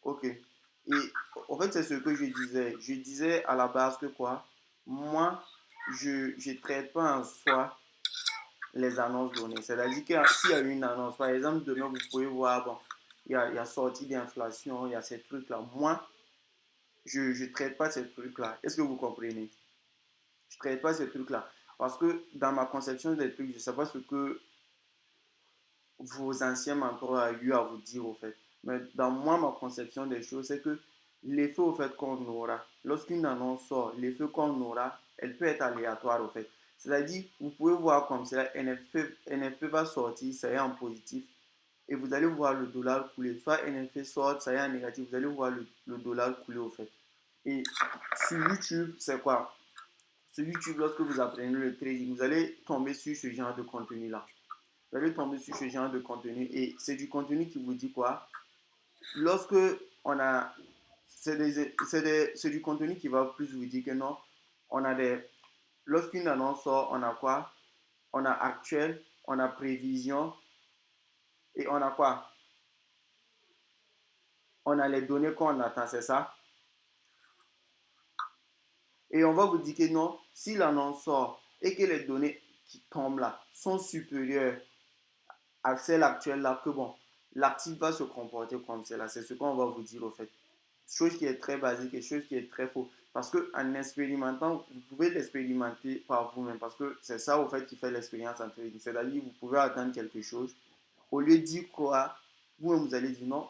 Ok. Et en fait, c'est ce que je disais. Je disais à la base que quoi? Moi, je ne traite pas en soi les annonces données. C'est-à-dire que s'il y a une annonce, par exemple, demain, vous pouvez voir, bon, il y a sortie d'inflation, il y a ces trucs-là. Moi, je ne traite pas ces trucs-là. Est-ce que vous comprenez? Je ne traite pas ces trucs-là. Parce que dans ma conception des trucs, je ne sais pas ce que vos anciens mentors ont eu à vous dire au fait. Mais dans moi, ma conception des choses, c'est que l'effet au fait qu'on aura, lorsqu'une annonce sort, l'effet qu'on aura, elle peut être aléatoire au fait. C'est-à-dire, vous pouvez voir comme cela, NFP va sortir, ça y est en positif, et vous allez voir le dollar couler. Soit NFP sort, ça y est en négatif, vous allez voir le dollar couler au fait. Et sur YouTube, c'est quoi? Sur YouTube, lorsque vous apprenez le trading, vous allez tomber sur ce genre de contenu-là. Vous allez tomber sur ce genre de contenu et c'est du contenu qui vous dit quoi? Lorsque on a, c'est du contenu qui va plus vous dire que non, on a des, lorsqu'une annonce sort, on a quoi? On a actuel, on a prévision et on a quoi? On a les données qu'on attend, c'est ça? Et on va vous dire que non, si l'annonce sort et que les données qui tombent là sont supérieures à celles actuelles là, que bon, l'actif va se comporter comme cela. C'est ce qu'on va vous dire au fait. Chose qui est très basique et chose qui est très faux. Parce qu'en expérimentant, vous pouvez l'expérimenter par vous-même. Parce que c'est ça, au fait, qui fait l'expérience en trading. C'est-à-dire, vous pouvez attendre quelque chose. Au lieu de dire quoi, vous-même, vous allez dire non.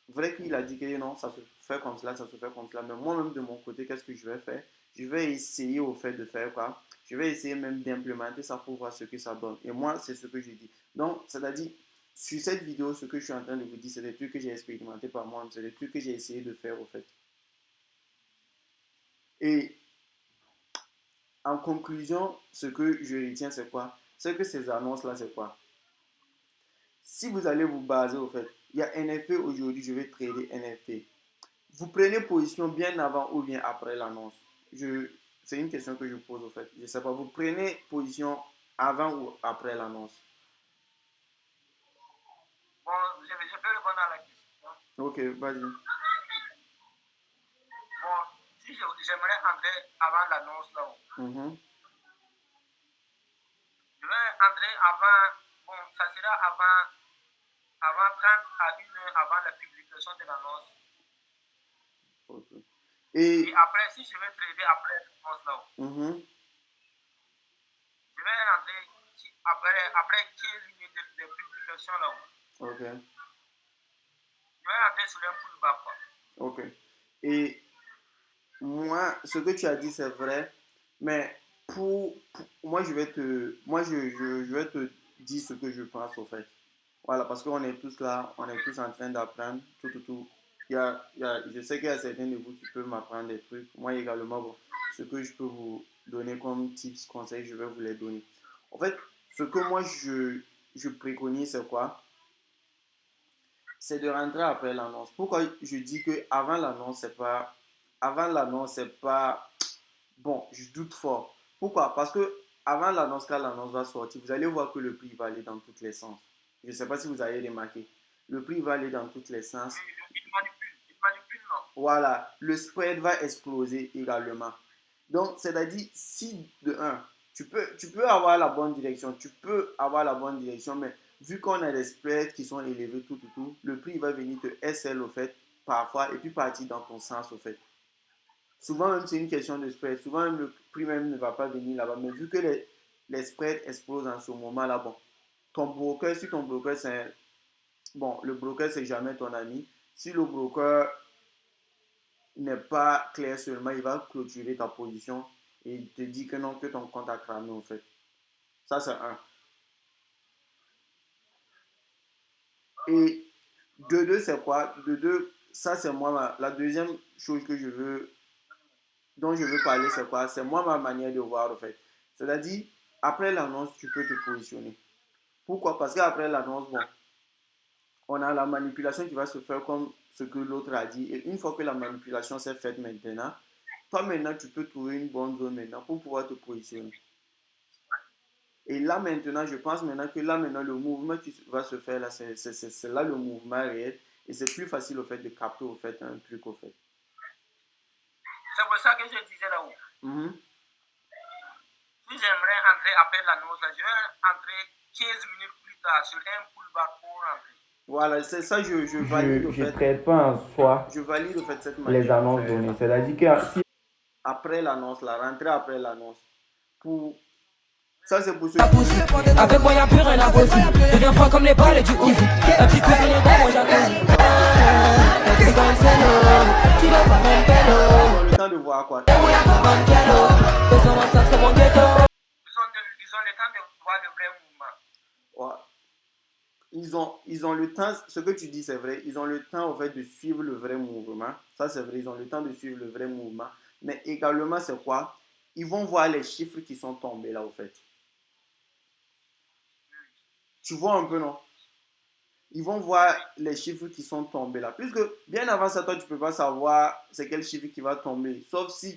Vrai qu'il a dit que non, ça se fait comme cela, ça se fait comme cela. Mais moi-même, de mon côté, qu'est-ce que je vais faire? Je vais essayer, au fait, de faire quoi? Je vais essayer même d'implémenter ça pour voir ce que ça donne. Et moi, c'est ce que je dis. Donc, c'est-à-dire, sur cette vidéo, ce que je suis en train de vous dire, c'est des trucs que j'ai expérimenté par moi, c'est des trucs que j'ai essayé de faire au fait. Et en conclusion, ce que je retiens, c'est quoi? C'est que ces annonces-là, c'est quoi? Si vous allez vous baser au fait, il y a NFP aujourd'hui, je vais trader NFP. Vous prenez position bien avant ou bien après l'annonce. C'est une question que je pose au fait. Je ne sais pas, vous prenez position avant ou après l'annonce. Bon, je peux répondre à la question. Ok, vas-y. Bon, si j'aimerais entrer avant l'annonce là-haut, Mhm. je vais entrer avant, bon, ça sera avant 30 à 1 heure avant la publication de l'annonce. Ok. Et Et après, si je vais trader après l'annonce là-haut, mhm. je vais rentrer après 15 minutes de publication là-haut. Ok. Je vais rentrer sur un pullback quoi. Ok. Et moi, ce que tu as dit, c'est vrai, mais moi, je vais te dire ce que je pense au fait. Voilà, parce qu'on est tous là, on est tous en train d'apprendre, tout, tout, tout. Je sais qu'il y a certains de vous qui peuvent m'apprendre des trucs. Moi également, bon, ce que je peux vous donner comme tips, conseils, je vais vous les donner. En fait, ce que moi, je préconise, c'est quoi? C'est de rentrer après l'annonce. Pourquoi je dis que avant l'annonce, c'est pas, bon, je doute fort. Pourquoi? Parce que avant l'annonce, quand l'annonce va sortir, vous allez voir que le prix va aller dans tous les sens. Je ne sais pas si vous avez remarqué. Le prix va aller dans tous les sens. Oui, il manipule, non. Voilà, le spread va exploser également. Donc, c'est-à-dire, si de un, tu peux avoir la bonne direction, tu peux avoir la bonne direction, mais vu qu'on a des spreads qui sont élevés, tout, tout, tout, le prix va venir te SL au fait, parfois, et puis partir dans ton sens au fait. Souvent même, c'est une question de spread. Souvent même, le prix même ne va pas venir là-bas. Mais vu que les spreads explosent en ce moment-là, bon, ton broker, si ton broker, c'est bon, le broker, c'est jamais ton ami. Si le broker n'est pas clair seulement, il va clôturer ta position et il te dit que non, que ton compte a cramé en fait. Ça, c'est un. Et de deux, c'est quoi? De deux, ça, c'est moi, la deuxième chose dont je veux parler, c'est quoi? C'est moi ma manière de voir en fait. C'est-à-dire, après l'annonce, tu peux te positionner. Pourquoi? Parce qu'après l'annonce, bon, on a la manipulation qui va se faire comme ce que l'autre a dit. Et une fois que la manipulation s'est faite maintenant, toi maintenant, tu peux trouver une bonne zone maintenant pour pouvoir te positionner. Et là maintenant, je pense maintenant que là maintenant, le mouvement qui va se faire là, c'est là le mouvement réel. Et c'est plus facile au fait de capter au fait un truc au fait. C'est pour ça que je disais là-haut. Si j'aimerais entrer après l'annonce, je vais entrer 15 minutes plus tard sur un pullback pour rentrer. Voilà, c'est ça, je valide au Je ne fait. traite pas en soi Je valide au fait cette les manière de annonces faire. données. C'est-à-dire que si Après l'annonce, la rentrée après l'annonce. Pour... Ça, c'est pour ceux qui... Avec moi, y'a plus rien à bosser. Je viens froid comme les balles du Uzi. Un petit peu sur les dents, moi jacuzzi. le temps de voir quoi. Ils ont le temps de voir le vrai mouvement. Ouais. Ils ont le temps, ce que tu dis c'est vrai, ils ont le temps au fait de suivre le vrai mouvement. Ça c'est vrai, ils ont le temps de suivre le vrai mouvement. Mais également c'est quoi? Ils vont voir les chiffres qui sont tombés là au fait. Tu vois un peu non? Ils vont voir les chiffres qui sont tombés là. Puisque bien avant ça, toi tu ne peux pas savoir c'est quel chiffre qui va tomber. Sauf si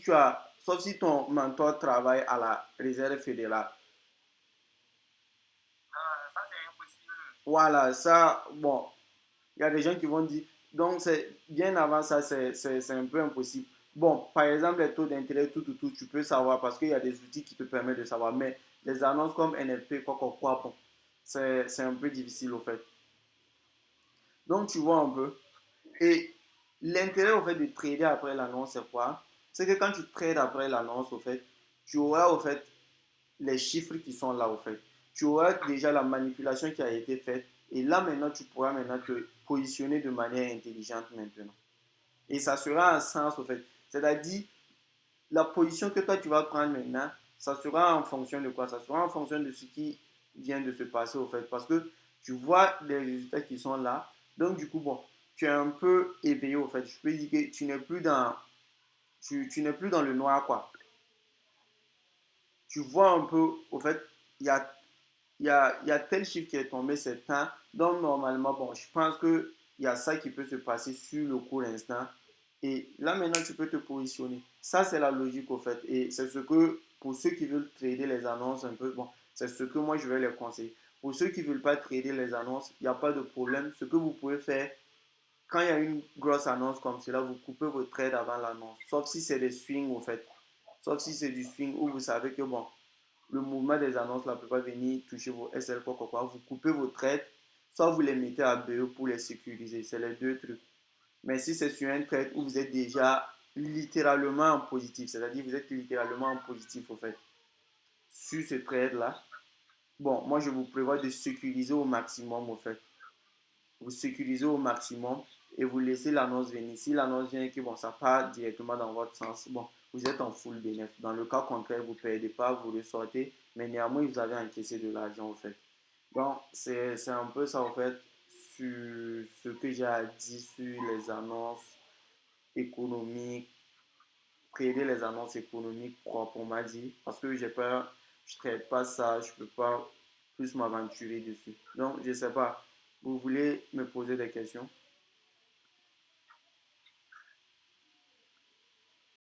ton mentor travaille à la réserve fédérale. Ça c'est impossible. Voilà, ça, bon, il y a des gens qui vont dire, donc c'est bien avant ça, c'est un peu impossible. Bon, par exemple, les taux d'intérêt, tout, tu peux savoir parce qu'il y a des outils qui te permettent de savoir. Mais les annonces comme NFP, quoi, bon, c'est un peu difficile au fait. Donc, tu vois un peu. Et l'intérêt au fait de trader après l'annonce, c'est quoi? C'est que quand tu trades après l'annonce, au fait, tu auras au fait les chiffres qui sont là, au fait. Tu auras déjà la manipulation qui a été faite. Et là, maintenant, tu pourras maintenant te positionner de manière intelligente maintenant. Et ça sera un sens, au fait. C'est-à-dire, la position que toi, tu vas prendre maintenant, ça sera en fonction de quoi? Ça sera en fonction de ce qui vient de se passer, au fait. Parce que tu vois les résultats qui sont là. Donc, du coup, bon, tu es un peu éveillé, au fait. Je peux dire que tu n'es plus dans, tu n'es plus dans le noir, quoi. Tu vois un peu, au fait, il y a il y a tel chiffre qui est tombé c'est temps. Donc, normalement, bon, je pense qu'il y a ça qui peut se passer sur le court instant. Et là, maintenant, tu peux te positionner. Ça, c'est la logique, au fait. Et c'est ce que, pour ceux qui veulent trader les annonces un peu, bon, c'est ce que moi, je vais les conseiller. Pour ceux qui ne veulent pas trader les annonces, il n'y a pas de problème. Ce que vous pouvez faire, quand il y a une grosse annonce comme cela, vous coupez votre trade avant l'annonce. Sauf si c'est des swings, au fait. Sauf si c'est du swing où vous savez que, bon, le mouvement des annonces là peut pas venir toucher vos SL quoi. Vous coupez vos trades, soit vous les mettez à BE pour les sécuriser. C'est les deux trucs. Mais si c'est sur un trade où vous êtes déjà littéralement en positif, c'est-à-dire vous êtes littéralement en positif au fait, sur ce trade là, bon, moi je vous prévois de sécuriser au maximum au fait. Vous sécurisez au maximum et vous laissez l'annonce venir. Si l'annonce vient et que bon, ça part directement dans votre sens, bon, vous êtes en full bénéfice. Dans le cas contraire, vous ne perdez pas, vous ressortez, mais néanmoins, vous avez encaissé de l'argent, en fait. Donc, c'est un peu ça, en fait, sur ce que j'ai à dire sur les annonces économiques, trader les annonces économiques proprement dit, parce que j'ai peur, je ne traite pas ça, je ne peux pas plus m'aventurer dessus. Donc, je ne sais pas, vous voulez me poser des questions?